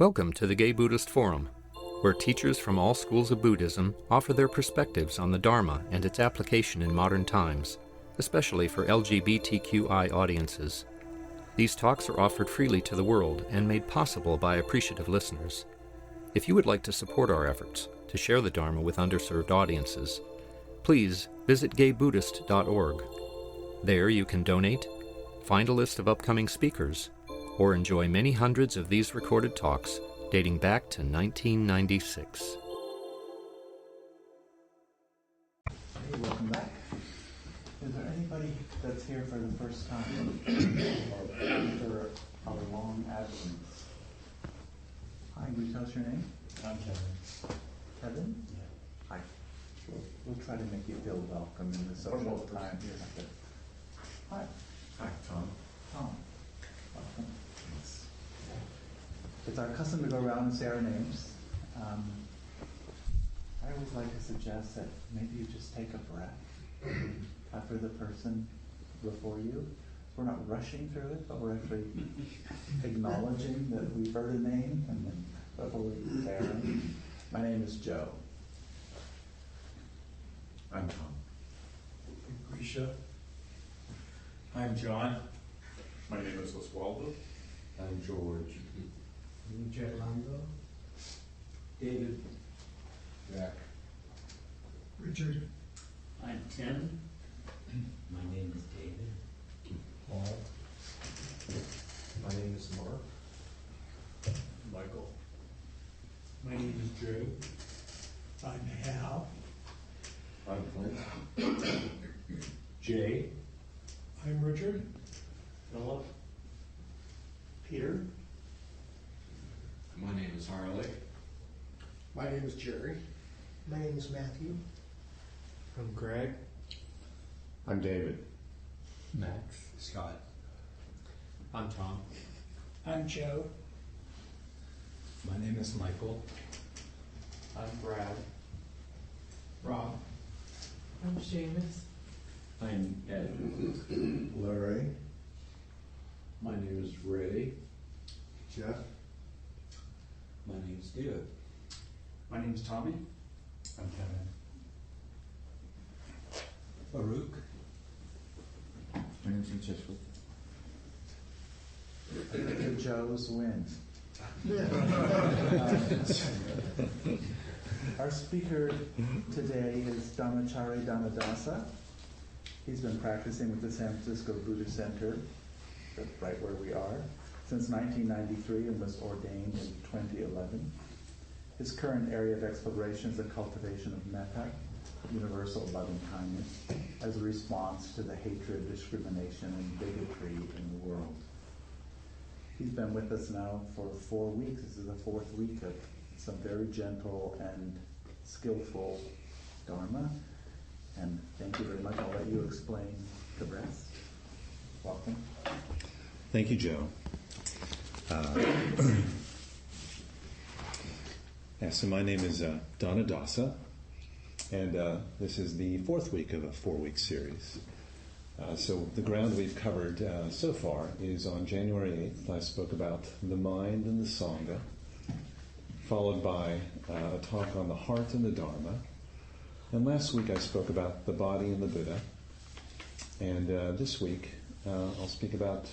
Welcome to the Gay Buddhist Forum, where teachers from all schools of Buddhism offer their perspectives on the Dharma and its application in modern times, especially for LGBTQI audiences. These talks are offered freely to the world and made possible by appreciative listeners. If you would like to support our efforts to share the Dharma with underserved audiences, please visit gaybuddhist.org. There you can donate, find a list of upcoming speakers, or enjoy many hundreds of these recorded talks dating back to 1996. Hey, welcome back. Is there anybody that's here for the first time after a long absence? Hi, can you tell us your name? I'm Kevin. Kevin? Yeah. Hi. We'll try to make you feel welcome in the social time. Hi. Hi, Tom. Tom. Welcome. It's our custom to go around and say our names. I always like to suggest that maybe you just take a breath after the person before you. We're not rushing through it, but we're actually acknowledging that we've heard a name and then before we prepare. My name is Joe. I'm Tom. Grisha. I'm John. My name is Oswaldo. I'm George. Orlando. David. Jack. Richard. I'm Tim. My name is David. Paul. My name is Mark. Michael. My name is Drew. I'm Hal. I'm Clint. Jay. I'm Richard. Philip. Peter. My name is Harley. My name is Jerry. My name is Matthew. I'm Greg. I'm David. Max. Scott. I'm Tom. I'm Joe. My name is Michael. I'm Brad. Rob. I'm Seamus. I'm Ed. Larry. My name is Ray. Jeff. My name's David. My name's Tommy. I'm Kevin. Baruch. My name's Francesco. The Joes win. Our speaker today is Dhammachari Danadasa. He's been practicing with the San Francisco Buddhist Center, that's right where we are, since 1993 and was ordained in 2011. His current area of exploration is the cultivation of metta, universal loving kindness, as a response to the hatred, discrimination, and bigotry in the world. He's been with us now for 4 weeks. This is the fourth week of some very gentle and skillful Dharma. And thank you very much. I'll let you explain the rest. Welcome. Thank you, Joe. So my name is Danadasa, and this is the fourth week of a 4-week series. So the ground we've covered so far is on January 8th. I spoke about the mind and the Sangha, followed by a talk on the heart and the Dharma. And last week I spoke about the body and the Buddha. And this week I'll speak about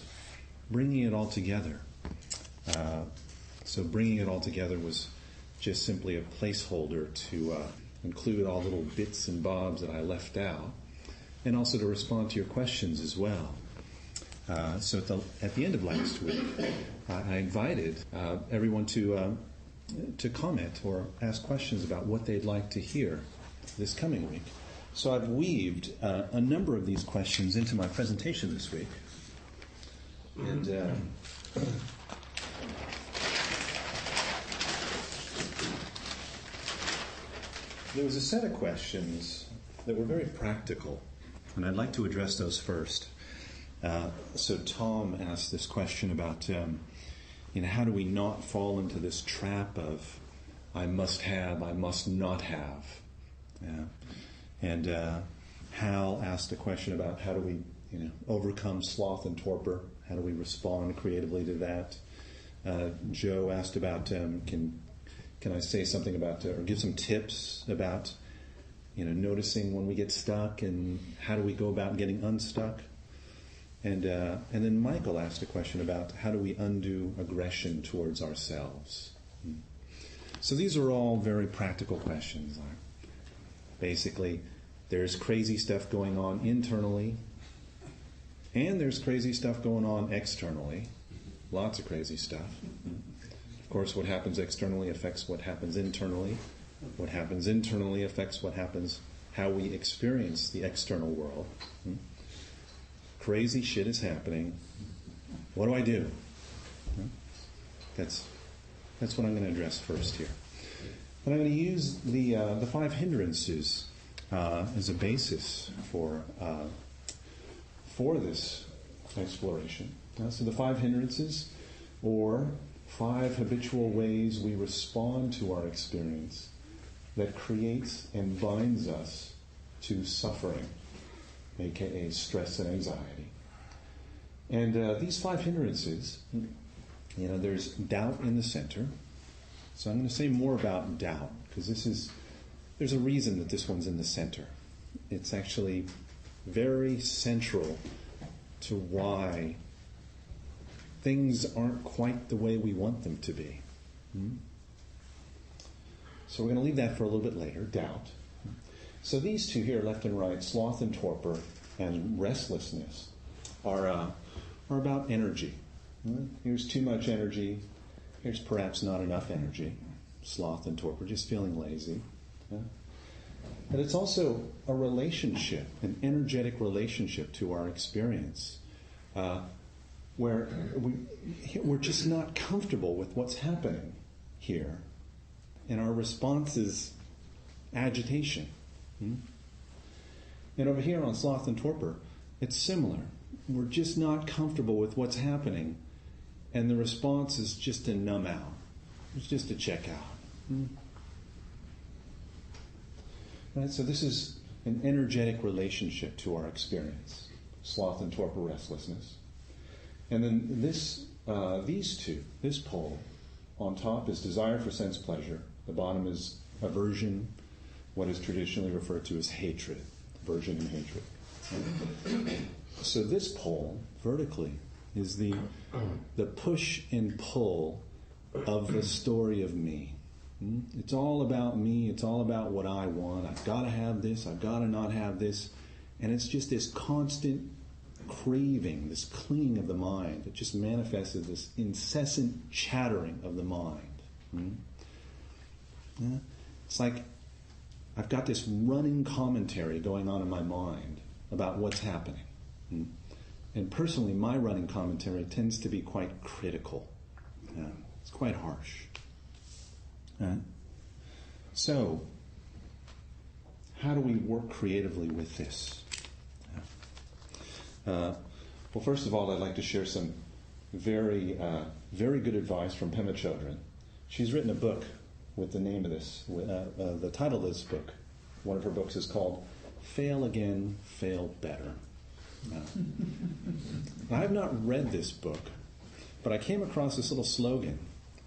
bringing it all together. So bringing it all together was just simply a placeholder to include all little bits and bobs that I left out, and also to respond to your questions as well. So at the end of last week, I invited everyone to comment or ask questions about what they'd like to hear this coming week. So I've weaved a number of these questions into my presentation this week. And there was a set of questions that were very practical, and I'd like to address those first. So Tom asked this question about, how do we not fall into this trap of I must have, I must not have. And Hal asked a question about how do we overcome sloth and torpor. How do we respond creatively to that? Joe asked about can I say something about or give some tips about noticing when we get stuck and how do we go about getting unstuck. And then Michael asked a question about how do we undo aggression towards ourselves. So these are all very practical questions. Basically, there's crazy stuff going on internally, and there's crazy stuff going on externally. Lots of crazy stuff. Of course, what happens externally affects what happens internally. What happens internally affects how we experience the external world. Crazy shit is happening. What do I do? That's what I'm going to address first here. And I'm going to use the 5 hindrances as a basis for this exploration. So the 5 hindrances, or 5 habitual ways we respond to our experience that creates and binds us to suffering, aka stress and anxiety. And these 5 hindrances, there's doubt in the center. So I'm going to say more about doubt, because there's a reason that this one's in the center. It's actually very central to why things aren't quite the way we want them to be. So we're going to leave that for a little bit later, doubt. So these two here, left and right, sloth and torpor, and restlessness, are about energy. Here's too much energy. Here's perhaps not enough energy. Sloth and torpor, just feeling lazy. But it's also a relationship, an energetic relationship to our experience, where we're just not comfortable with what's happening here, and our response is agitation. And over here on sloth and torpor, it's similar. We're just not comfortable with what's happening, and the response is just to numb out. It's just to check out. Right? So this is an energetic relationship to our experience. Sloth and torpor, restlessness. And then these two, this pole, on top is desire for sense pleasure. The bottom is aversion, what is traditionally referred to as hatred. Aversion and hatred. So this pole, vertically, is the push and pull of the story of me. It's all about me. It's all about what I want. I've got to have this. I've got to not have this. And it's just this constant craving, this clinging of the mind that just manifests as this incessant chattering of the mind. It's like I've got this running commentary going on in my mind about what's happening. And personally, my running commentary tends to be quite critical. It's quite harsh. So, how do we work creatively with this? Well, first of all, I'd like to share some very good advice from Pema Chodron. She's written a book with the name of this, the title of this book. One of her books is called Fail Again, Fail Better. I have not read this book, but I came across this little slogan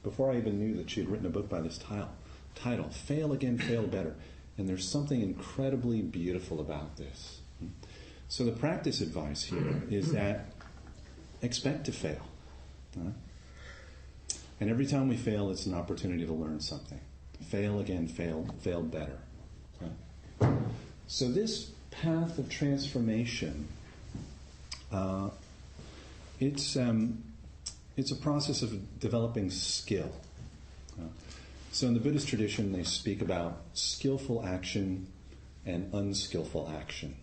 before I even knew that she had written a book by this title, Fail Again, Fail Better. And there's something incredibly beautiful about this. So the practice advice here is that expect to fail. And every time we fail, it's an opportunity to learn something. Fail again, fail better. So this path of transformation, it's a process of developing skill. So in the Buddhist tradition, they speak about skillful action and unskillful action.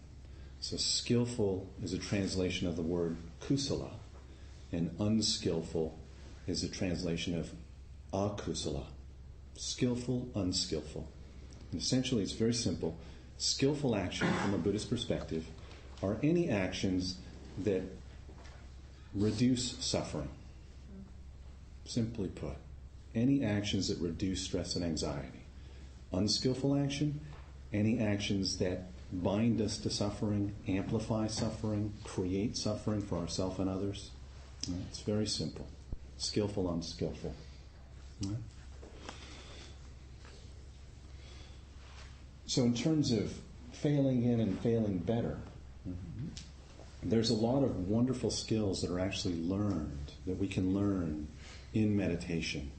So skillful is a translation of the word kusala, and unskillful is a translation of akusala. Skillful, unskillful. And essentially, it's very simple. Skillful action, from a Buddhist perspective, are any actions that reduce suffering. Simply put, any actions that reduce stress and anxiety. Unskillful action, any actions that bind us to suffering, amplify suffering, create suffering for ourselves and others. It's very simple. skillful, unskillful. Right? So in terms of failing in and failing better, there's a lot of wonderful skills that are actually learned, that we can learn in meditation.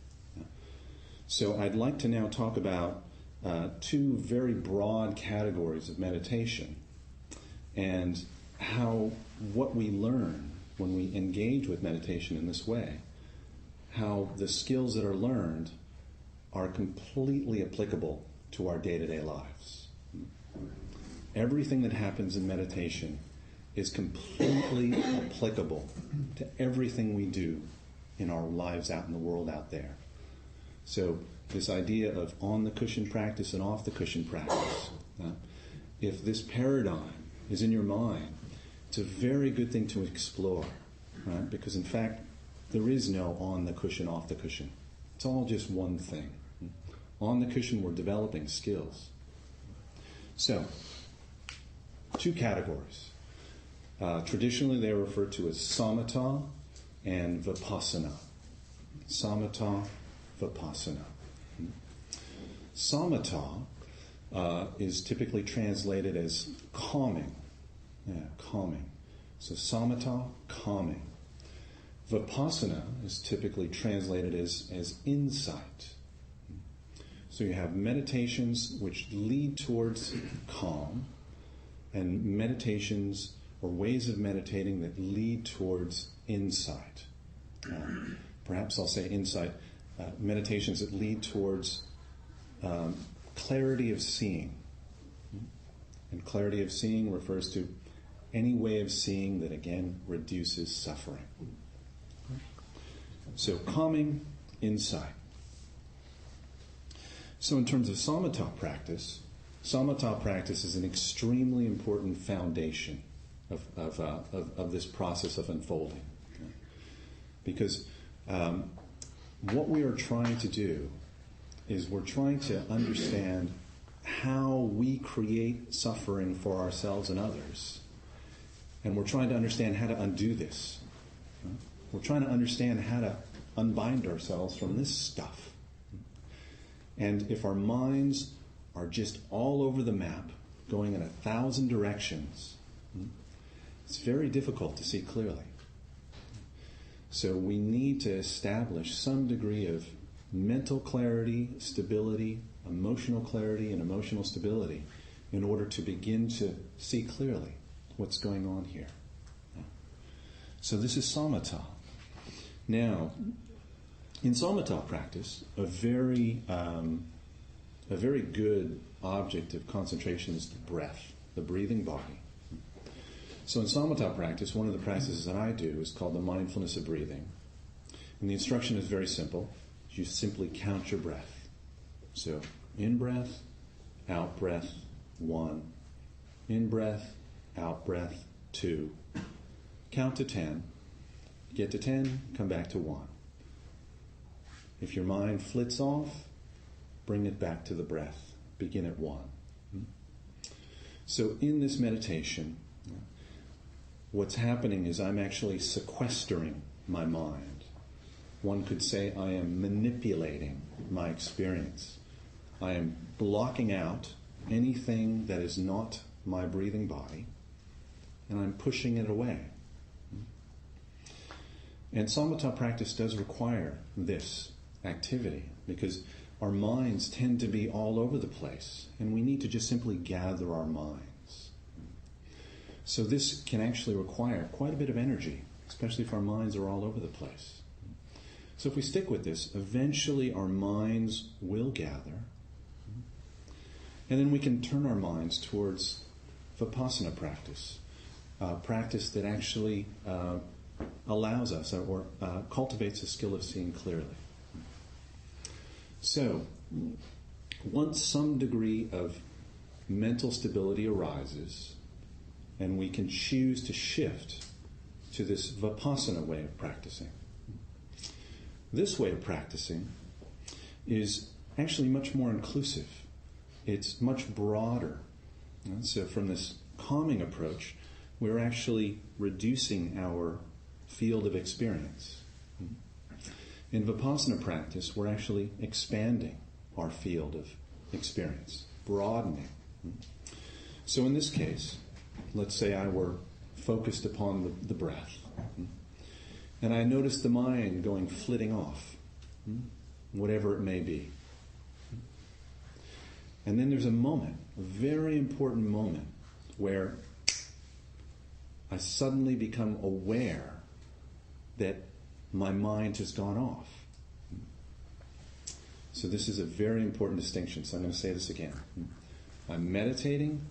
So I'd like to now talk about two very broad categories of meditation and how what we learn when we engage with meditation in this way, how the skills that are learned are completely applicable to our day-to-day lives. Everything that happens in meditation is completely applicable to everything we do in our lives out in the world out there. So this idea of on-the-cushion practice and off-the-cushion practice, if this paradigm is in your mind, it's a very good thing to explore, right? Because in fact, there is no on-the-cushion, off-the-cushion. It's all just one thing. On the cushion, we're developing skills. So, two categories. Traditionally, they are referred to as samatha and vipassana. Samatha, vipassana. Samatha is typically translated as calming. Calming. So samatha, calming. Vipassana is typically translated as insight. So you have meditations which lead towards calm, and meditations or ways of meditating that lead towards insight. Perhaps I'll say insight. Meditations that lead towards clarity of seeing. And clarity of seeing refers to any way of seeing that, again, reduces suffering. So calming, insight. So in terms of samatha practice is an extremely important foundation of this process of unfolding. Because what we are trying to do is we're trying to understand how we create suffering for ourselves and others. And we're trying to understand how to undo this. We're trying to understand how to unbind ourselves from this stuff. And if our minds are just all over the map, going in 1,000 directions, it's very difficult to see clearly. So we need to establish some degree of mental clarity, stability, emotional clarity, and emotional stability in order to begin to see clearly what's going on here. So this is samatha. Now, in samatha practice, a very good object of concentration is the breath, the breathing body. So in samatha practice, one of the practices that I do is called the mindfulness of breathing. And the instruction is very simple. You simply count your breath. So in breath, out breath, 1. In breath, out breath, 2. Count to 10. Get to 10, come back to 1. If your mind flits off, bring it back to the breath. Begin at 1. So in this meditation, what's happening is I'm actually sequestering my mind. One could say I am manipulating my experience. I am blocking out anything that is not my breathing body, and I'm pushing it away. And samatha practice does require this activity because our minds tend to be all over the place, and we need to just simply gather our minds. So this can actually require quite a bit of energy, especially if our minds are all over the place. So if we stick with this, eventually our minds will gather, and then we can turn our minds towards vipassana practice, practice that actually allows us or cultivates the skill of seeing clearly. So, once some degree of mental stability arises, and we can choose to shift to this vipassana way of practicing. This way of practicing is actually much more inclusive. It's much broader. And so from this calming approach, we're actually reducing our field of experience. In Vipassana practice, we're actually expanding our field of experience, broadening. So in this case, let's say I were focused upon the breath, and I noticed the mind going flitting off, whatever it may be. And then there's a moment, a very important moment, where I suddenly become aware that my mind has gone off. So this is a very important distinction, so I'm going to say this again. I'm meditating,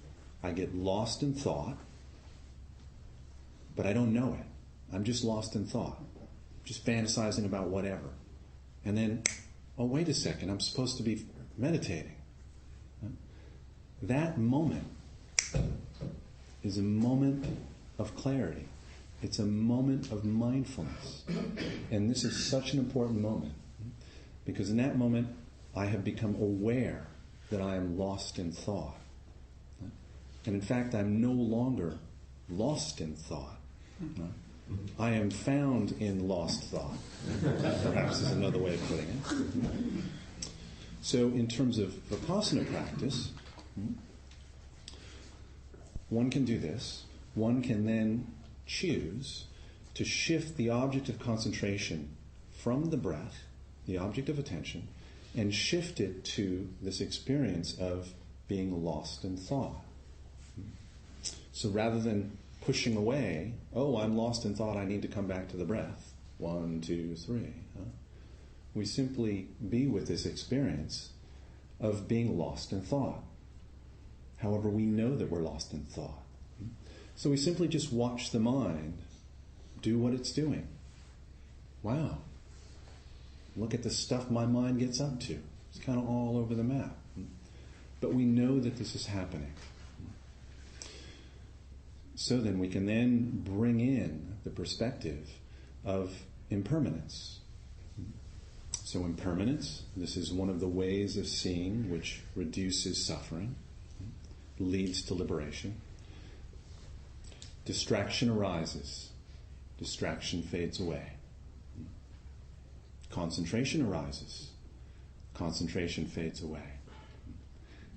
I get lost in thought, but I don't know it. I'm just lost in thought, just fantasizing about whatever. And then, oh, wait a second, I'm supposed to be meditating. That moment is a moment of clarity. It's a moment of mindfulness. And this is such an important moment, because in that moment I have become aware that I am lost in thought. And in fact, I'm no longer lost in thought. I am found in lost thought, perhaps is another way of putting it. So in terms of Vipassana practice, one can do this. One can then choose to shift the object of concentration from the breath, the object of attention, and shift it to this experience of being lost in thought. So rather than pushing away, oh, I'm lost in thought, I need to come back to the breath. 1, 2, 3. We simply be with this experience of being lost in thought. However, we know that we're lost in thought. So we simply just watch the mind do what it's doing. Wow. Look at the stuff my mind gets up to. It's kind of all over the map. But we know that this is happening. So then we can then bring in the perspective of impermanence. So impermanence, this is one of the ways of seeing which reduces suffering, leads to liberation. Distraction arises. Distraction fades away. Concentration arises. Concentration fades away.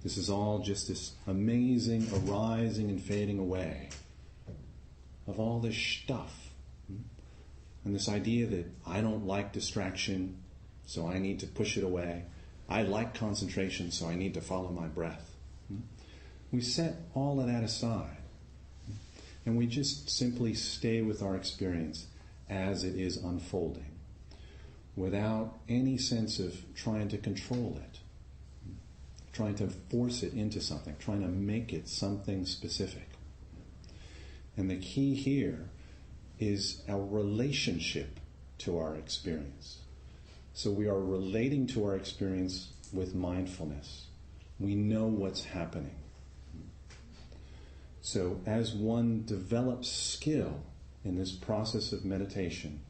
This is all just this amazing arising and fading away of all this stuff. And this idea that I don't like distraction, so I need to push it away. I like concentration, so I need to follow my breath. We set all of that aside. And we just simply stay with our experience as it is unfolding, without any sense of trying to control it, trying to force it into something, trying to make it something specific. And the key here is our relationship to our experience. So we are relating to our experience with mindfulness. We know what's happening. So as one develops skill in this process of meditation,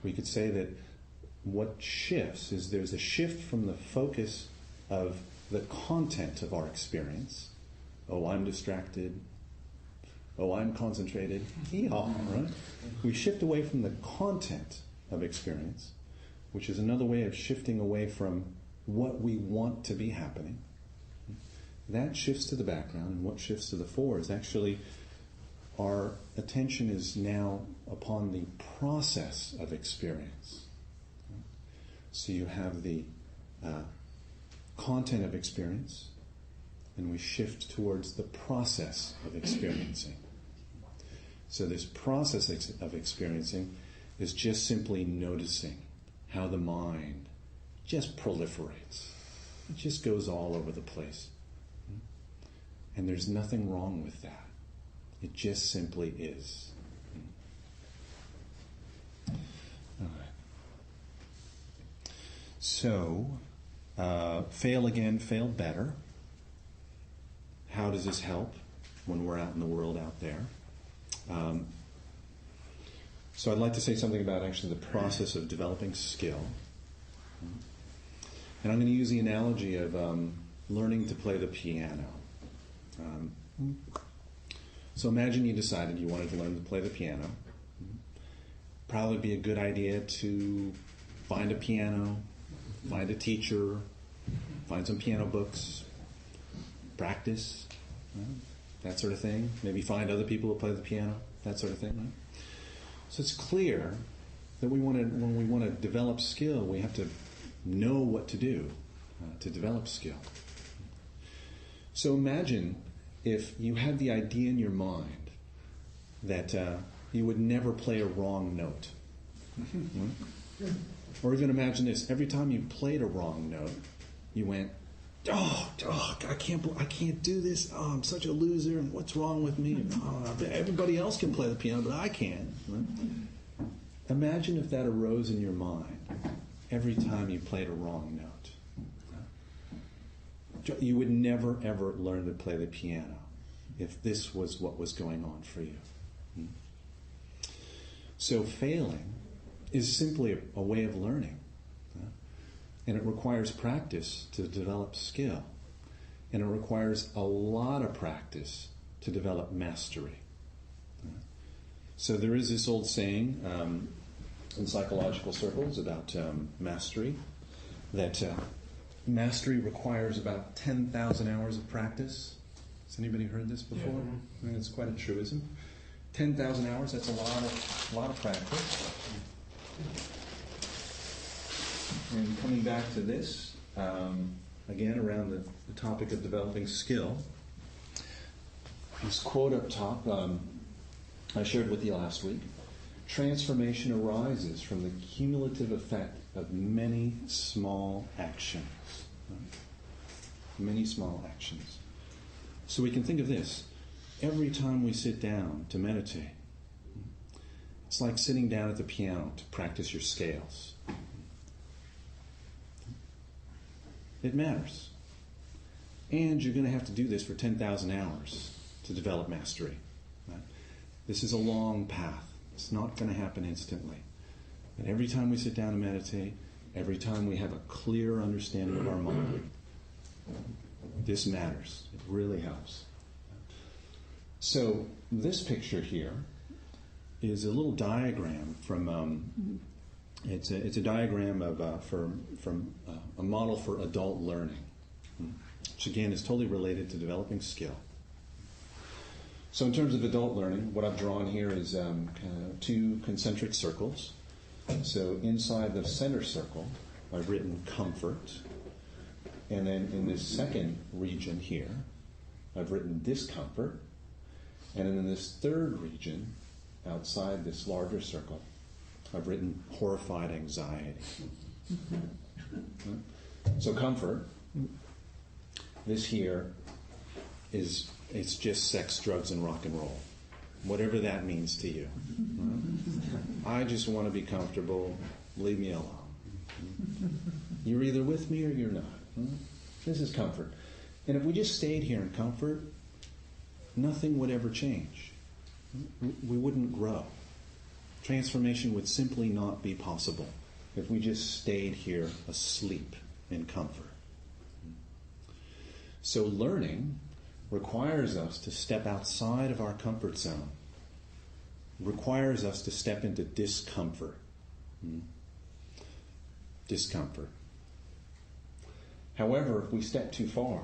we could say that what shifts is there's a shift from the focus of the content of our experience. Oh, I'm distracted. Oh, I'm concentrated. Hee-haw, right? We shift away from the content of experience, which is another way of shifting away from what we want to be happening. That shifts to the background, and what shifts to the fore is actually our attention is now upon the process of experience. So you have the content of experience, and we shift towards the process of experiencing. So this process of experiencing is just simply noticing how the mind just proliferates. It just goes all over the place. And there's nothing wrong with that. It just simply is. All right. So, fail again, fail better. How does this help when we're out in the world out there? So I'd like to say something about actually the process of developing skill. And I'm going to use the analogy of learning to play the piano. So imagine you decided you wanted to learn to play the piano. Probably be a good idea to find a piano, find a teacher, find some piano books, practice, that sort of thing. Maybe find other people who play the piano, that sort of thing. Right? So it's clear that when we want to develop skill, we have to know what to do to develop skill. So imagine if you had the idea in your mind that you would never play a wrong note. Or even imagine this: every time you played a wrong note, you went, "Oh, I can't do this. Oh, I'm such a loser. And what's wrong with me? Oh, everybody else can play the piano, but I can't." Right? Imagine if that arose in your mind every time you played a wrong note. You would never, ever learn to play the piano if this was what was going on for you. So failing is simply a way of learning. And it requires practice to develop skill. And it requires a lot of practice to develop mastery. So there is this old saying in psychological circles about mastery, that mastery requires about 10,000 hours of practice. Has anybody heard this before? Yeah. I mean, it's quite a truism. 10,000 hours, that's a lot of practice. And coming back to this, again, around the topic of developing skill, this quote up top, I shared with you last week. Transformation arises from the cumulative effect of many small actions. Many small actions. So we can think of this. Every time we sit down to meditate, it's like sitting down at the piano to practice your scales. It matters. And you're going to have to do this for 10,000 hours to develop mastery. Right? This is a long path. It's not going to happen instantly. But every time we sit down and meditate, every time we have a clear understanding of our mind, this matters. It really helps. So this picture here is a little diagram from it's a diagram of from a model for adult learning, which again is totally related to developing skill. So in terms of adult learning, what I've drawn here is kind of two concentric circles. So inside the center circle, I've written comfort, and then in this second region here, I've written discomfort, and then in this third region, outside this larger circle, I've written horrified anxiety. So comfort, this here it's just sex, drugs, and rock and roll. Whatever that means to you. I just want to be comfortable. Leave me alone. You're either with me or you're not. This is comfort. And if we just stayed here in comfort, nothing would ever change. We wouldn't grow. Transformation would simply not be possible if we just stayed here asleep in comfort. So learning requires us to step outside of our comfort zone, requires us to step into discomfort. Discomfort. However, if we step too far,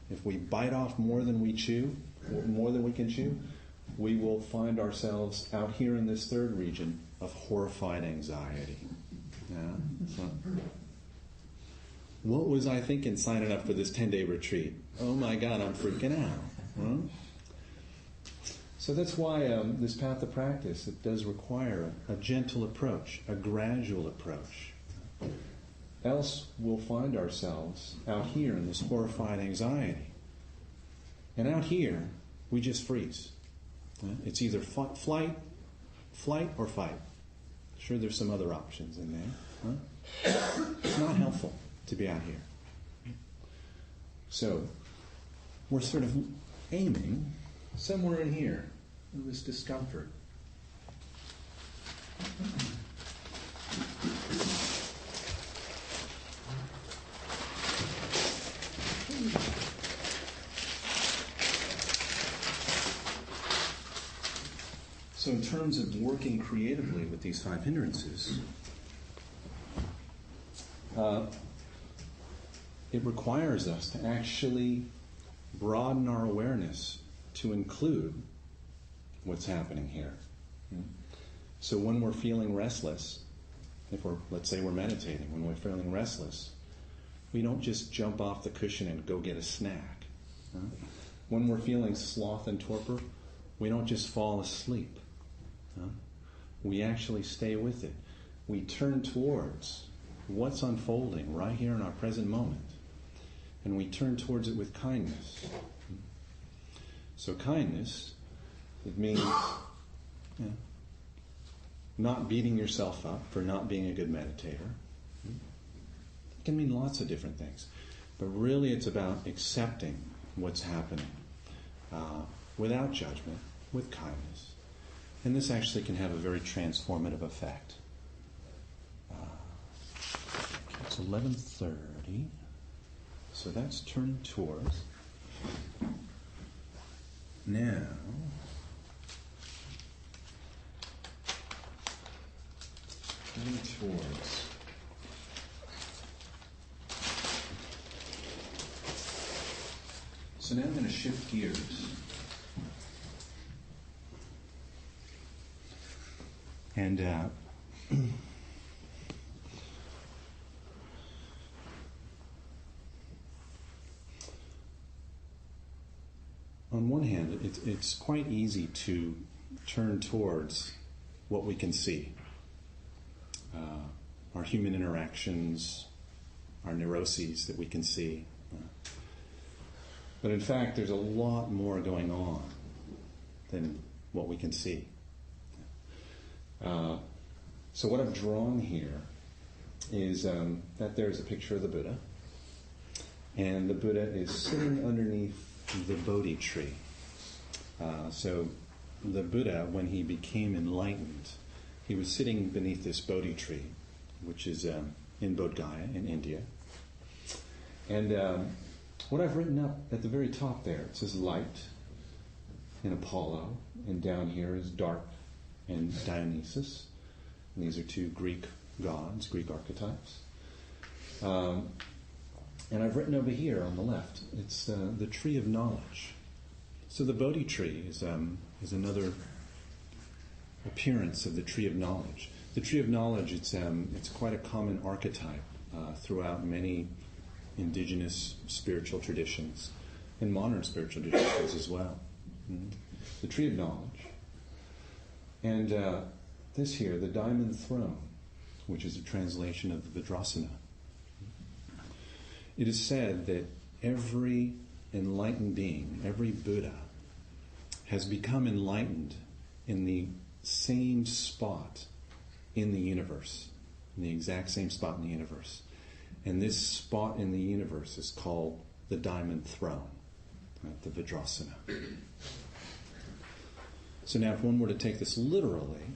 if we bite off more than we chew, more than we can chew, we will find ourselves out here in this third region of horrified anxiety. So, what was I thinking signing up for this 10-day retreat? Oh my God, I'm freaking out. So that's why this path of practice, it does require a gentle approach, a gradual approach. Else we'll find ourselves out here in this horrified anxiety. And out here, we just freeze. It's either flight, or fight. Sure, there's some other options in there. It's not helpful to be out here. So, we're sort of aiming somewhere in here, in this discomfort. So in terms of working creatively with these 5 hindrances, it requires us to actually broaden our awareness to include what's happening here. So when we're feeling restless, let's say we're meditating, when we're feeling restless, we don't just jump off the cushion and go get a snack. When we're feeling sloth and torpor, we don't just fall asleep. We actually stay with it. We turn towards what's unfolding right here in our present moment, and we turn towards it with kindness. So kindness, it means not beating yourself up for not being a good meditator. It can mean lots of different things. But really it's about accepting what's happening without judgment, with kindness. And this actually can have a very transformative effect. It's 11:30. So that's turning towards. Now, turning towards. So now I'm going to shift gears. And on one hand, it's quite easy to turn towards what we can see. Our human interactions, our neuroses that we can see. But in fact, there's a lot more going on than what we can see. So what I've drawn here is that there's a picture of the Buddha, and the Buddha is sitting underneath the Bodhi tree. So the Buddha, when he became enlightened, he was sitting beneath this Bodhi tree, which is in Bodh Gaya in India. And what I've written up at the very top there, it says light in Apollo, and down here is dark and Dionysus. And these are two Greek gods, Greek archetypes. And I've written over here on the left, it's the tree of knowledge. So the Bodhi tree is another appearance of the tree of knowledge. The tree of knowledge, it's quite a common archetype throughout many indigenous spiritual traditions and modern spiritual traditions as well. The tree of knowledge. And this here, the diamond throne, which is a translation of the Vidrasana. It is said that every enlightened being, every Buddha, has become enlightened in the same spot in the universe, in the exact same spot in the universe. And this spot in the universe is called the diamond throne, the Vidrasana. So now if one were to take this literally,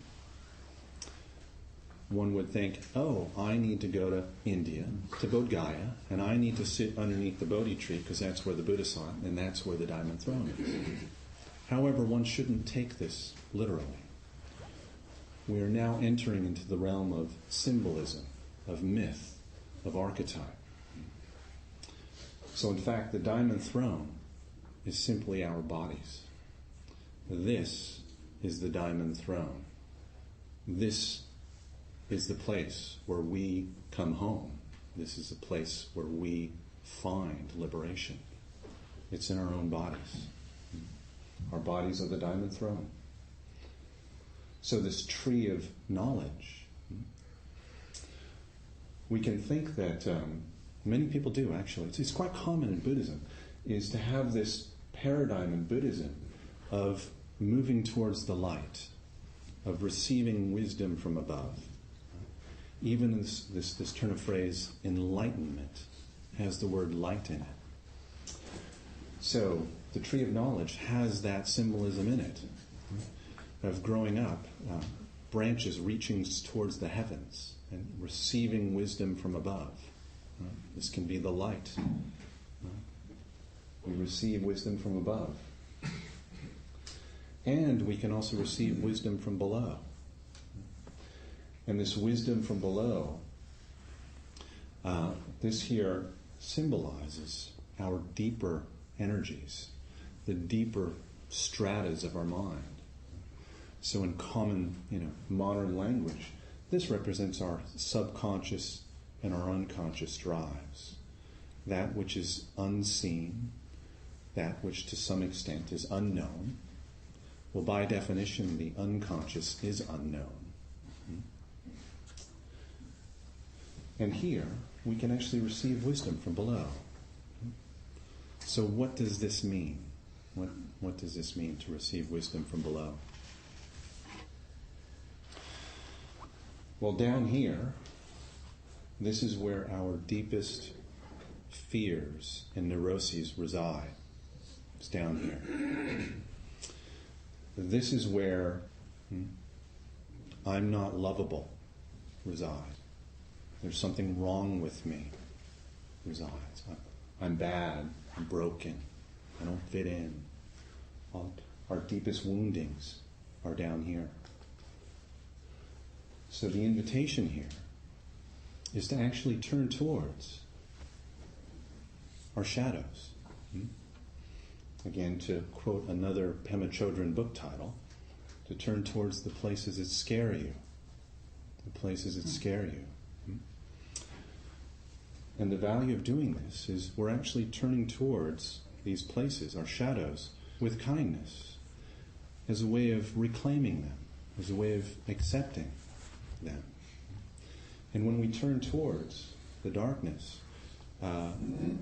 one would think, oh, I need to go to India, to Bodh Gaya, and I need to sit underneath the Bodhi tree because that's where the Buddha saw it, and that's where the diamond throne is. However, one shouldn't take this literally. We are now entering into the realm of symbolism, of myth, of archetype. So in fact, the diamond throne is simply our bodies. This is the diamond throne. This is the place where we come home. This is the place where we find liberation. It's in our own bodies. Our bodies are the diamond throne. So this tree of knowledge, we can think that, many people do actually, it's quite common in Buddhism, is to have this paradigm in Buddhism of moving towards the light, of receiving wisdom from above. Even this turn of phrase, enlightenment, has the word light in it. So the tree of knowledge has that symbolism in it, of growing up, branches reaching towards the heavens and receiving wisdom from above. This can be the light. We receive wisdom from above. And we can also receive wisdom from below. And this wisdom from below This here symbolizes our deeper energies, the deeper stratas of our mind. So in common, modern language, this represents our subconscious and our unconscious drives. That which is unseen, that which to some extent is unknown. Well, by definition, the unconscious is unknown. And here, we can actually receive wisdom from below. So what does this mean? What does this mean to receive wisdom from below? Well, down here, this is where our deepest fears and neuroses reside. It's down here. This is where I'm not lovable resides. There's something wrong with me resides. I'm bad, I'm broken, I don't fit in. Our deepest woundings are down here. So the invitation here is to actually turn towards our shadows. Again, to quote another Pema Chodron book title, to turn towards the places that scare you. The places that scare you. And the value of doing this is we're actually turning towards these places, our shadows, with kindness, as a way of reclaiming them, as a way of accepting them. And when we turn towards the darkness,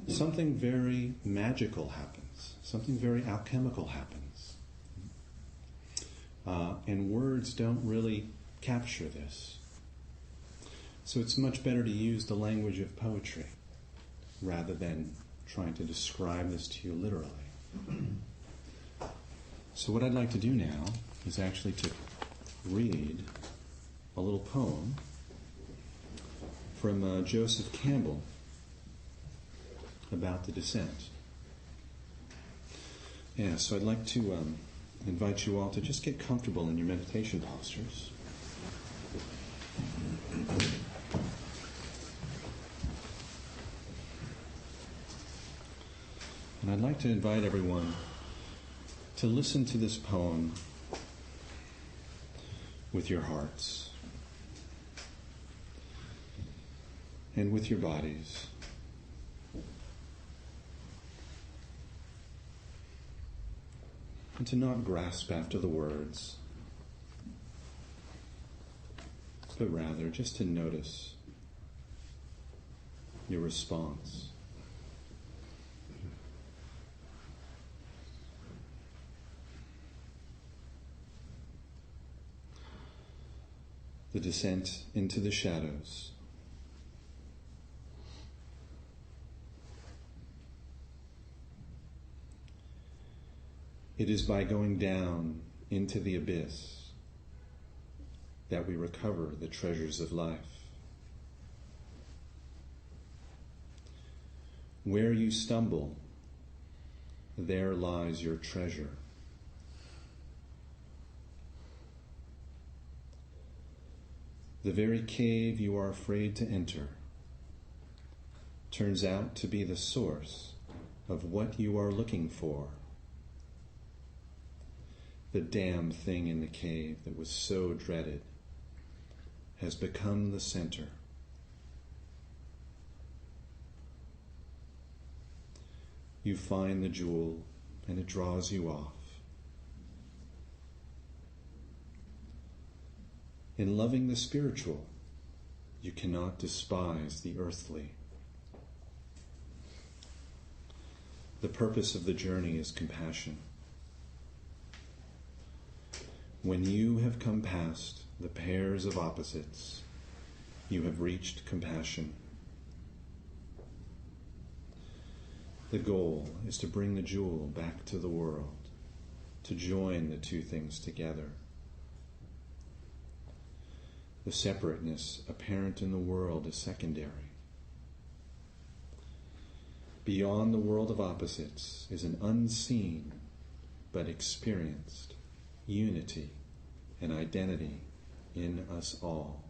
something very magical happens, something very alchemical happens. And words don't really capture this. So it's much better to use the language of poetry rather than trying to describe this to you literally. So what I'd like to do now is actually to read a little poem from Joseph Campbell about the descent. Yeah, so I'd like to invite you all to just get comfortable in your meditation postures. And I'd like to invite everyone to listen to this poem with your hearts and with your bodies. And to not grasp after the words, but rather just to notice your response. The descent into the shadows. It is by going down into the abyss that we recover the treasures of life. Where you stumble, there lies your treasure. The very cave you are afraid to enter turns out to be the source of what you are looking for. The damn thing in the cave that was so dreaded has become the center. You find the jewel and it draws you off. In loving the spiritual, you cannot despise the earthly. The purpose of the journey is compassion. When you have come past the pairs of opposites, you have reached compassion. The goal is to bring the jewel back to the world, to join the two things together. The separateness apparent in the world is secondary. Beyond the world of opposites is an unseen but experienced unity and identity in us all.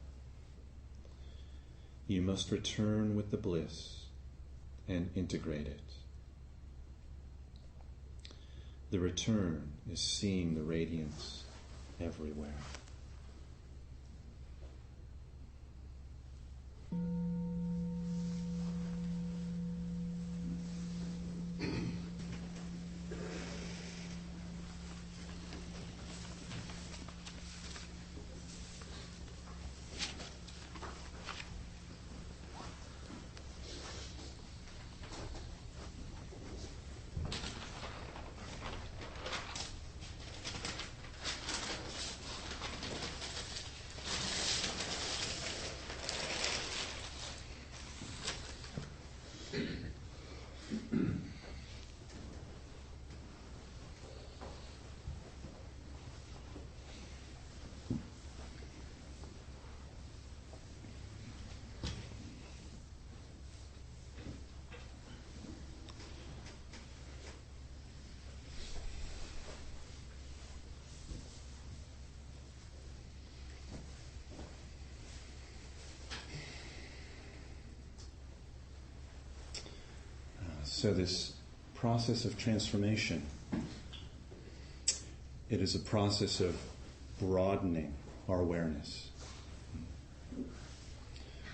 you must return with the bliss and integrate it. The return is seeing the radiance everywhere. So this process of transformation, it is a process of broadening our awareness.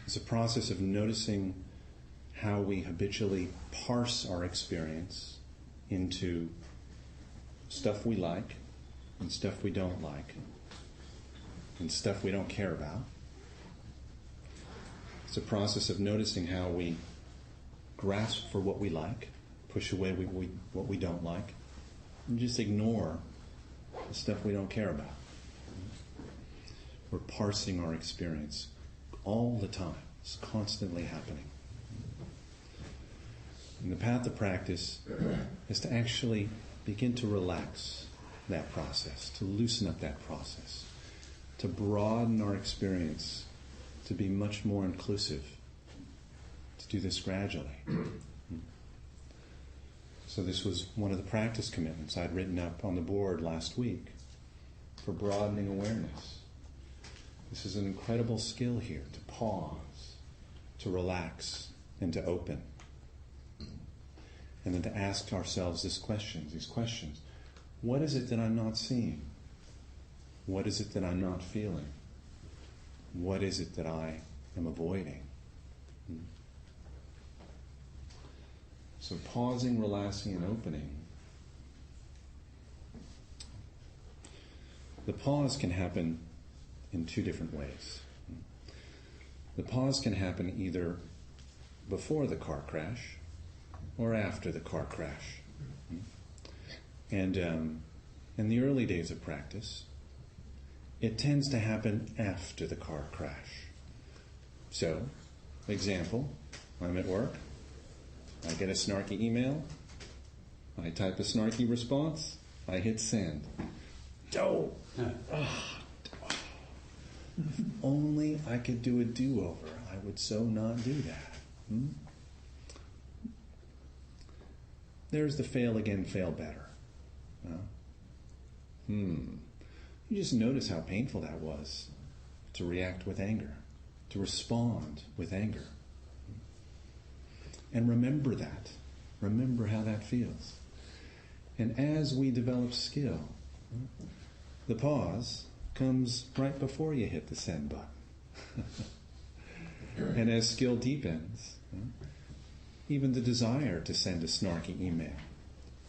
It's a process of noticing how we habitually parse our experience into stuff we like and stuff we don't like and stuff we don't care about. It's a process of noticing how we grasp for what we like, push away what we don't like, and just ignore the stuff we don't care about. We're parsing our experience all the time. It's constantly happening. And the path of practice is to actually begin to relax that process, to loosen up that process, to broaden our experience, to be much more inclusive, to do this gradually. So this was one of the practice commitments I'd written up on the board last week for broadening awareness. This is an incredible skill here, to pause, to relax, and to open. And then to ask ourselves these questions. What is it that I'm not seeing? What is it that I'm not feeling? What is it that I am avoiding? So pausing, relaxing, and opening. The pause can happen in two different ways. The pause can happen either before the car crash or after the car crash. And in the early days of practice, it tends to happen after the car crash. So, example, I'm at work, I get a snarky email, I type a snarky response, I hit send. Oh, if only I could do a do-over, I would so not do that. There's the fail again, fail better. You just notice how painful that was to react with anger, to respond with anger. And remember that. Remember how that feels. And as we develop skill, the pause comes right before you hit the send button. And as skill deepens, even the desire to send a snarky email,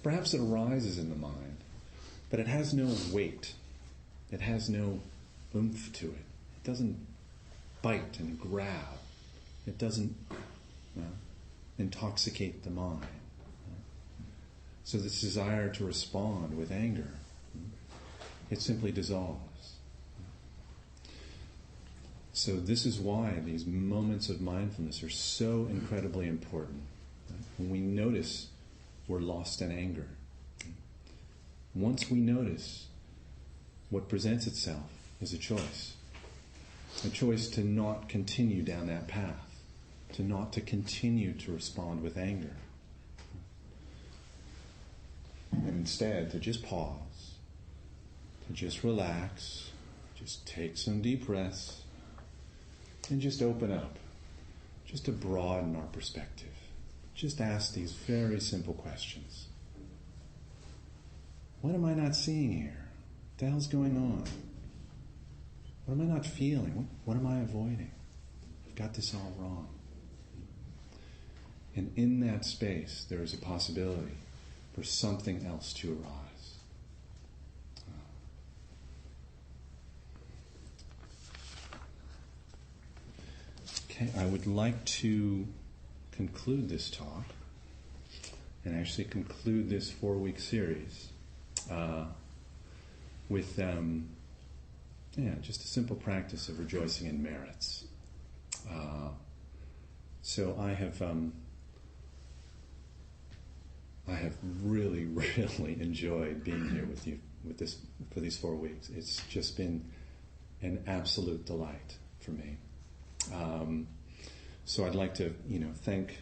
perhaps it arises in the mind, but it has no weight. It has no oomph to it. It doesn't bite and grab. It doesn't intoxicate the mind. So this desire to respond with anger, it simply dissolves. So this is why these moments of mindfulness are so incredibly important. When we notice we're lost in anger, once we notice, what presents itself is a choice to not continue down that path, to continue to respond with anger, and instead to just pause, to just relax, just take some deep breaths, and just open up. just to broaden our perspective. Just ask these very simple questions. What am I not seeing here? What the hell's going on? What am I not feeling? What am I avoiding? I've got this all wrong. And in that space, there is a possibility for something else to arise. Okay, I would like to conclude this talk and actually conclude this 4-week series with just a simple practice of rejoicing in merits. So I have really, really enjoyed being here with you for these 4 weeks. It's just been an absolute delight for me. So I'd like to, thank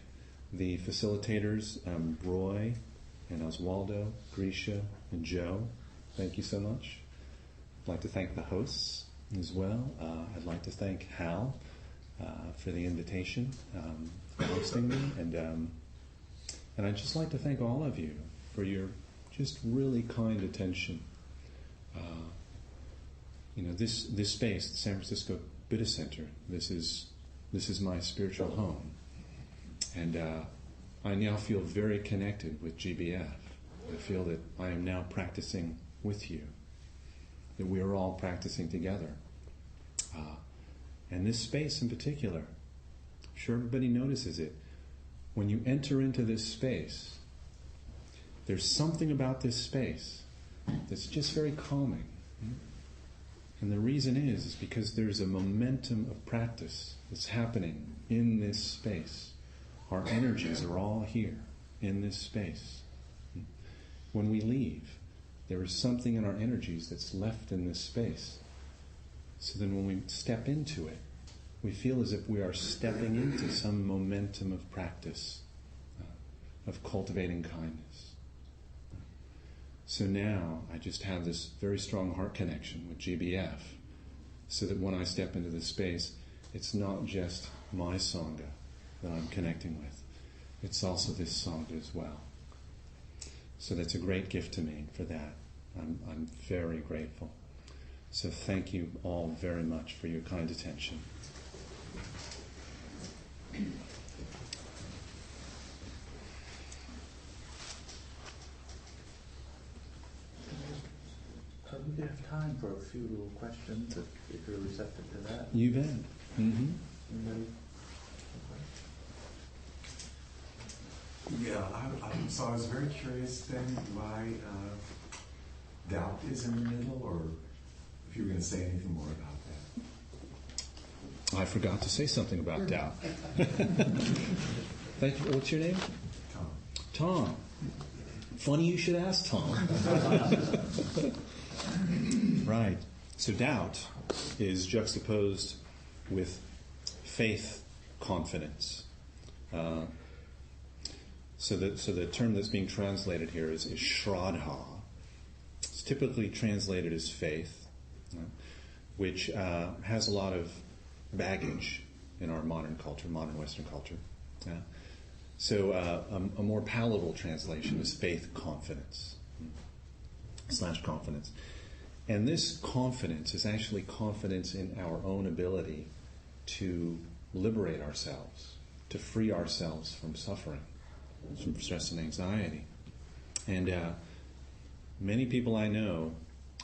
the facilitators, Roy and Oswaldo, Grisha, and Joe. Thank you so much. I'd like to thank the hosts as well. I'd like to thank Hal for the invitation, for hosting me, and I'd just like to thank all of you for your just really kind attention. This space, the San Francisco Buddhist Center, this is my spiritual home, and I now feel very connected with GBF. I feel that I am now practicing with you, that we are all practicing together. And this space in particular, I'm sure everybody notices it. When you enter into this space, there's something about this space that's just very calming. And the reason is because there's a momentum of practice that's happening in this space. Our energies are all here in this space. When we leave, there is something in our energies that's left in this space. So then when we step into it, we feel as if we are stepping into some momentum of practice, of cultivating kindness. So now I just have this very strong heart connection with GBF, so that when I step into this space, it's not just my Sangha that I'm connecting with. It's also this Sangha as well. So that's a great gift to me for that. I'm very grateful. So thank you all very much for your kind attention. We could have time for a few little questions if you're receptive to that. You bet. Mm-hmm. Anybody? Yeah, so I was very curious then why doubt is in the middle, or if you were going to say anything more about that. I forgot to say something about doubt. Thank you. What's your name? Tom. Tom. Funny you should ask, Tom. Right. So doubt is juxtaposed with faith, confidence. So the term that's being translated here is Shraddha. It's typically translated as faith, which has a lot of baggage in our modern culture, modern Western culture. So a more palatable translation is faith, confidence, / confidence. And this confidence is actually confidence in our own ability to liberate ourselves, to free ourselves from suffering, from stress and anxiety. And many people I know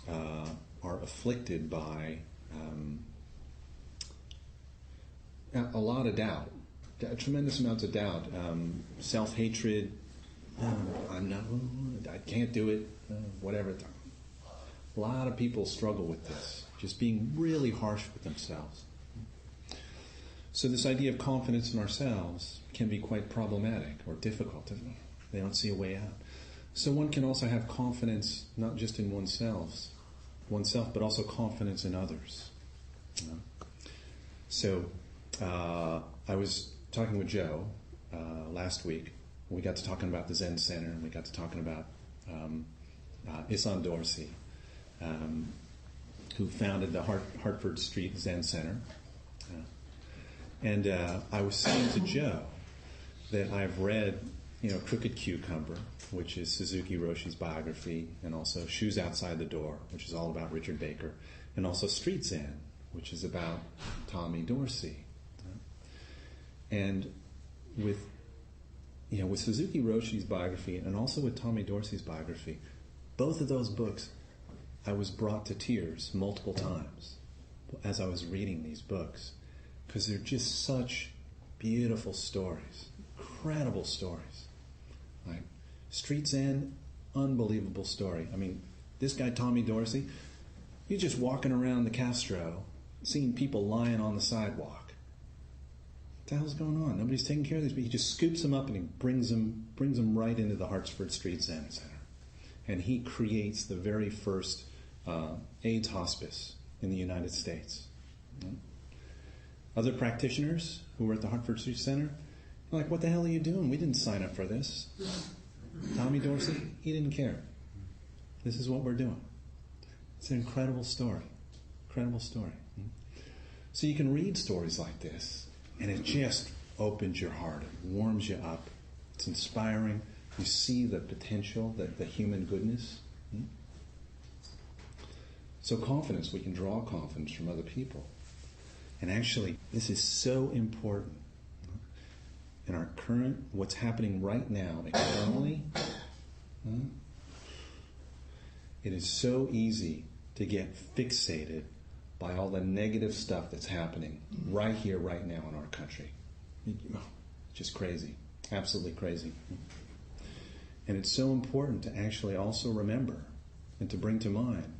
are afflicted by a lot of doubt, tremendous amounts of doubt, self-hatred, I can't do it, whatever. A lot of people struggle with this, just being really harsh with themselves. So this idea of confidence in ourselves can be quite problematic or difficult. They don't see a way out. So one can also have confidence not just in oneself, but also confidence in others. So I was talking with Joe last week. We got to talking about the Zen Center, and we got to talking about Isan Dorsey, who founded the Hartford Street Zen Center. And I was saying to Joe that I've read, Crooked Cucumber, which is Suzuki Roshi's biography, and also Shoes Outside the Door, which is all about Richard Baker, and also Street Zen, which is about Tommy Dorsey. And with Suzuki Roshi's biography and also with Tommy Dorsey's biography, both of those books, I was brought to tears multiple times as I was reading these books, because they're just such beautiful stories, incredible stories. Right? Street Zen, unbelievable story. I mean, this guy Tommy Dorsey, he's just walking around the Castro, seeing people lying on the sidewalk. What the hell's going on? Nobody's taking care of these people. He just scoops them up and he brings them right into the Hartsford Street Zen Center. And he creates the very first AIDS hospice in the United States. Other practitioners who were at the Hartford Street Center were like, what the hell are you doing? We didn't sign up for this. Tommy Dorsey, he didn't care. This is what we're doing. It's an incredible story. Incredible story. So you can read stories like this, and it just opens your heart. It warms you up. It's inspiring. You see the potential, the human goodness. So confidence, we can draw confidence from other people. And actually, this is so important. In our current, what's happening right now externally, it is so easy to get fixated by all the negative stuff that's happening right here, right now in our country. Just crazy. Absolutely crazy. And it's so important to actually also remember and to bring to mind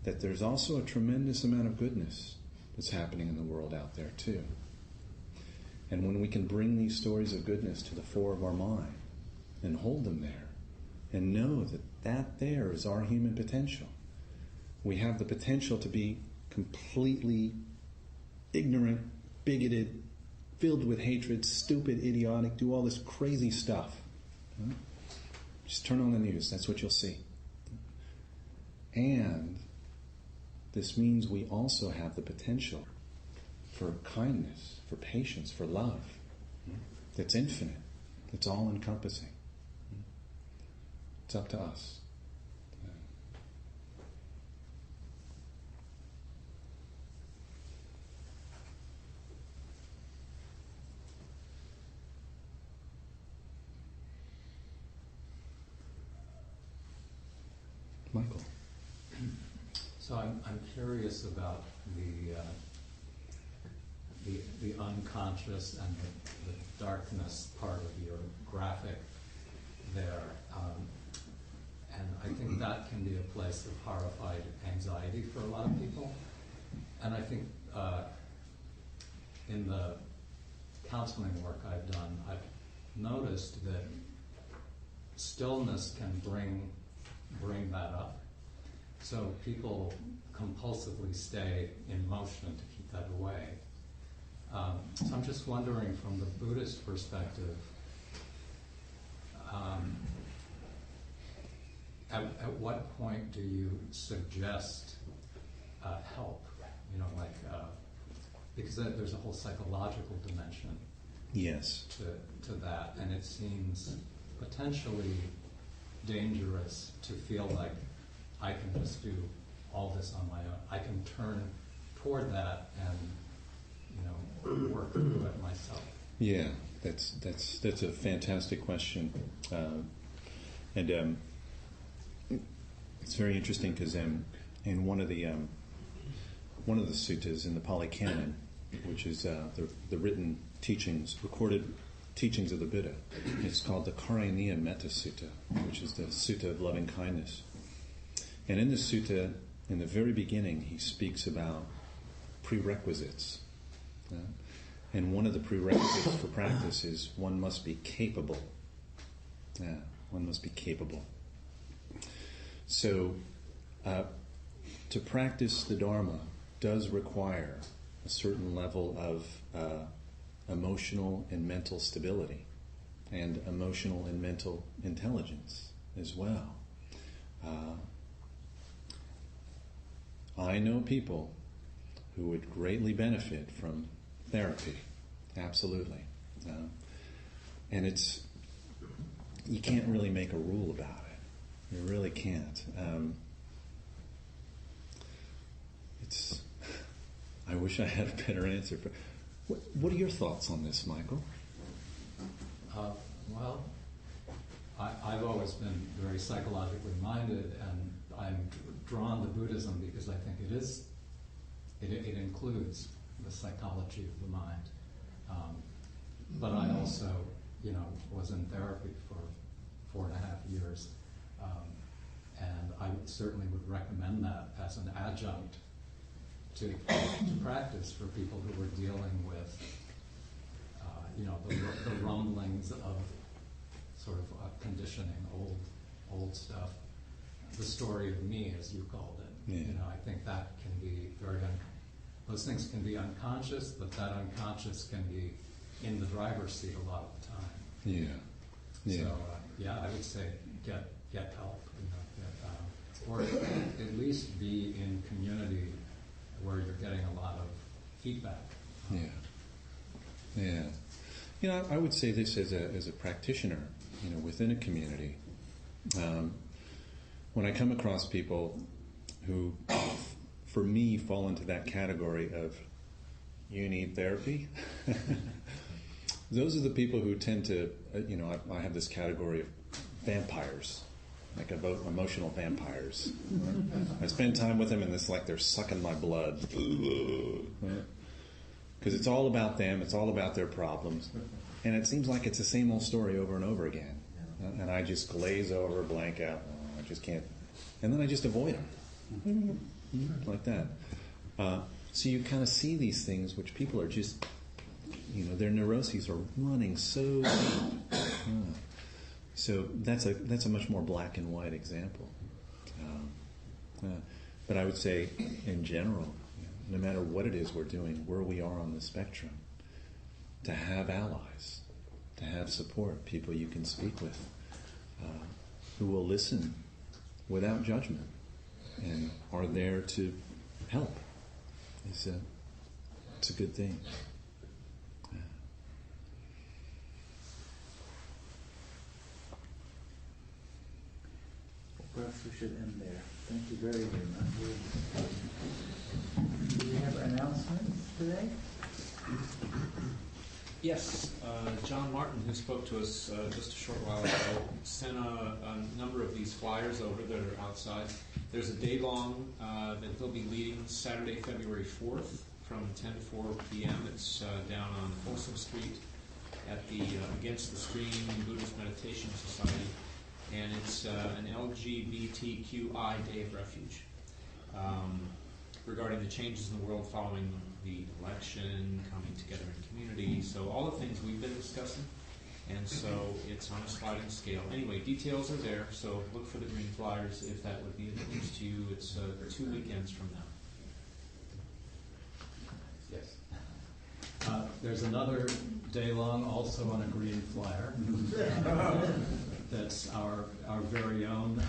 that there's also a tremendous amount of goodness that's happening in the world out there too. And when we can bring these stories of goodness to the fore of our mind and hold them there and know that there is our human potential, we have the potential to be completely ignorant, bigoted, filled with hatred, stupid, idiotic, do all this crazy stuff. Just turn on the news, that's what you'll see. And this means we also have the potential for kindness, for patience, for love. That's infinite. It's all-encompassing. It's up to us. Michael. So I'm curious about the unconscious and the darkness part of your graphic there, and I think that can be a place of horrified anxiety for a lot of people. And I think in the counseling work I've done, I've noticed that stillness can bring that up. So people compulsively stay in motion to keep that away. So I'm just wondering, from the Buddhist perspective, at what point do you suggest help? Because there's a whole psychological dimension. Yes. To that, and it seems potentially dangerous to feel like I can just do all this on my own. I can turn toward that and work through it myself. Yeah, that's a fantastic question, and it's very interesting because in one of the suttas in the Pali Canon, which is the written teachings, recorded teachings of the Buddha, it's called the Karaniya Metta Sutta, which is the Sutta of loving kindness. And in this sutta, in the very beginning, he speaks about prerequisites. And one of the prerequisites for practice is one must be capable. One must be capable. So, to practice the Dharma does require a certain level of emotional and mental stability and emotional and mental intelligence as well. I know people who would greatly benefit from therapy, absolutely. And you can't really make a rule about it. You really can't. I wish I had a better answer. But what are your thoughts on this, Michael? Well, I've always been very psychologically minded, and I'm drawn to Buddhism because I think it includes the psychology of the mind. But I also, was in therapy for 4.5 years, and I certainly would recommend that as an adjunct to practice for people who were dealing with, the rumblings of sort of conditioning, old stuff. The story of me, as you called it. Yeah. I think that can be those things can be unconscious, but that unconscious can be in the driver's seat a lot of the time. Yeah. So, I would say get help, or at least be in community where you're getting a lot of feedback. Yeah. I would say this as a practitioner, within a community. When I come across people who, for me, fall into that category of you need therapy, those are the people who tend to, I have this category of vampires, like emotional vampires. I spend time with them and it's like they're sucking my blood. Because it's all about them, it's all about their problems. And it seems like it's the same old story over and over again. And I just glaze over, blank out. I just can't. And then I just avoid them. Like that. So you kind of see these things which people are just, their neuroses are running so deep. So that's a much more black and white example. But I would say, in general, no matter what it is we're doing, where we are on the spectrum, to have allies, to have support, people you can speak with, who will listen without judgment and are there to help, it's a good thing. Perhaps we should end there. Thank you very, very much. Do we have announcements today? Yes, John Martin, who spoke to us just a short while ago, sent a number of these flyers over that are outside. There's a day-long that they'll be leading Saturday, February 4th from 10 to 4 p.m. It's down on Folsom Street at the Against the Stream Buddhist Meditation Society. And it's an LGBTQI Day of Refuge regarding the changes in the world following the election, coming together in community, so all the things we've been discussing. And so it's on a sliding scale. Anyway, details are there, so look for the green flyers if that would be of interest to you. It's 2 weekends from now. Yes. There's another day long also on a green flyer. That's our very own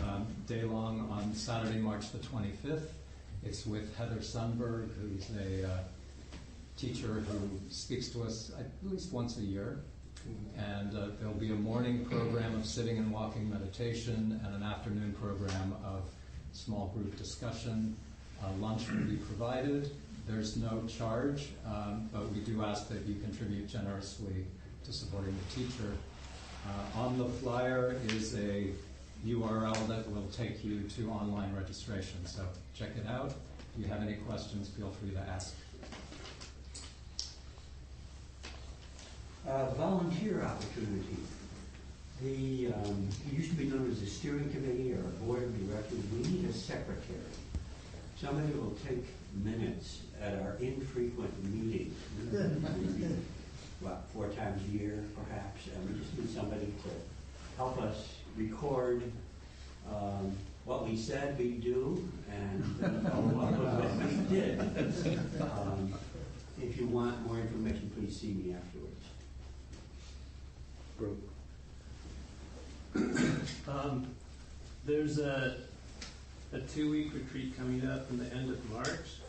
day long on Saturday, March the 25th. It's with Heather Sundberg, who's a teacher who speaks to us at least once a year. And there'll be a morning program of sitting and walking meditation and an afternoon program of small group discussion. Lunch will be provided. There's no charge, but we do ask that you contribute generously to supporting the teacher. On the flyer is a URL that will take you to online registration, so check it out. If you have any questions, feel free to ask. Volunteer opportunity. It used to be known as a steering committee or a board of directors. We need a secretary. Somebody will take minutes at our infrequent meetings. Maybe, 4 times a year, perhaps. We just need somebody to help us record what we said we'd do and follow up with what we did. If you want more information, please see me afterwards. There's a 2-week retreat coming up in the end of March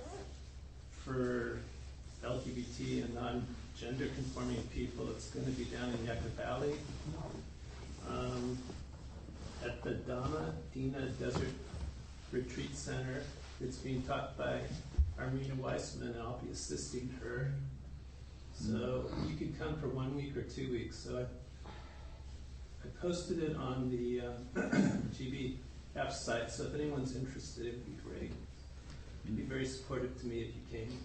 for LGBT and gender-conforming people. It's going to be down in Yucca Valley at the Dina Desert Retreat Center. It's being taught by Armina Weissman, and I'll be assisting her. So you could come for 1 week or 2 weeks. So I posted it on the GBF site, so if anyone's interested, it would be great. You'd be very supportive to me if you came.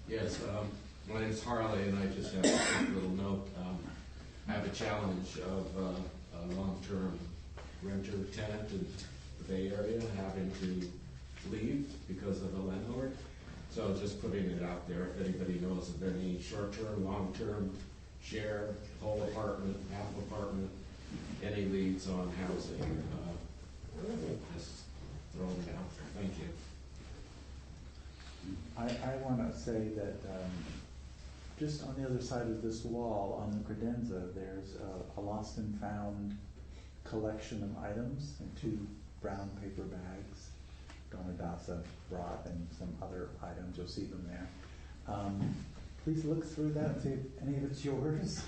Yes, my name's Harley, and I just have a quick little note. I have a challenge of a long-term renter tenant in the Bay Area having to leave because of the landlord. So just putting it out there, if anybody knows of any short-term, long-term, share, whole apartment, half apartment, any leads on housing, just throwing it out there. Thank you. I want to say that just on the other side of this wall, on the credenza, there's a lost and found collection of items in 2 brown paper bags. Danadasa brought, and some other items, you'll see them there. Please look through that and see if any of it's yours,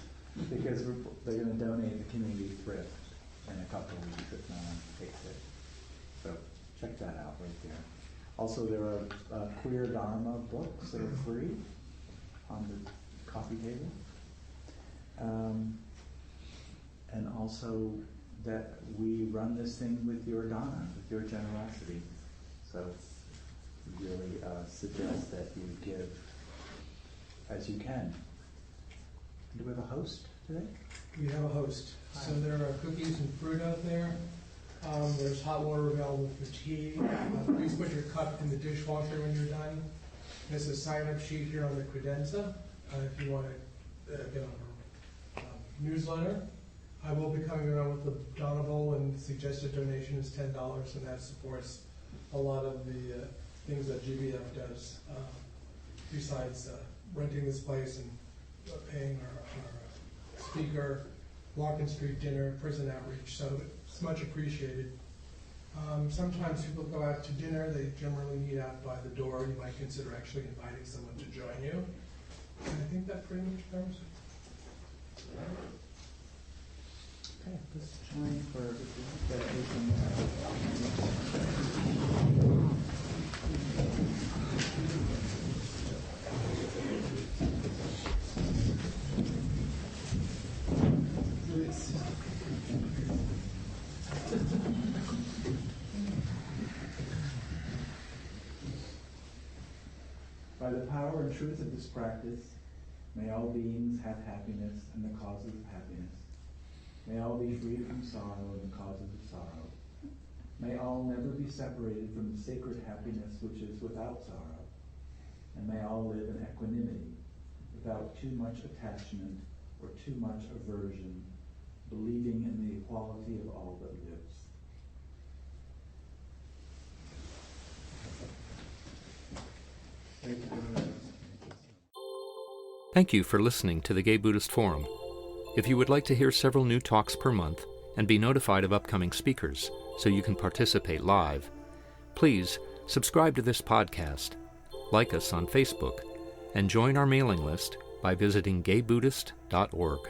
because they're going to donate the community thrift in a couple of weeks if no one takes it. So check that out right there. Also, there are queer Dharma books that are free on the coffee table. And also that we run this thing with your dana, with your generosity. So we really suggest that you give as you can. Do we have a host today? We have a host. Hi. So there are cookies and fruit out there. There's hot water available for tea. Please put your cup in the dishwasher when you're done. There's a sign-up sheet here on the credenza if you want to get on our newsletter. I will be coming around with the Donna Bowl, and suggested donation is $10, and that supports a lot of the things that GBF does, besides renting this place and paying our speaker, Walking Street dinner, prison outreach. So it's much appreciated. Sometimes people go out to dinner. They generally meet out by the door. You might consider actually inviting someone to join you. And I think that pretty much covers it. Okay, let's join for dedication. By the power and truth of this practice, may all beings have happiness and the causes of happiness. May all be free from sorrow and the causes of sorrow. May all never be separated from the sacred happiness which is without sorrow. And may all live in equanimity, without too much attachment or too much aversion, believing in the equality of all that lives. Thank you for listening to the Gay Buddhist Forum. If you would like to hear several new talks per month and be notified of upcoming speakers so you can participate live, please subscribe to this podcast, like us on Facebook, and join our mailing list by visiting gaybuddhist.org.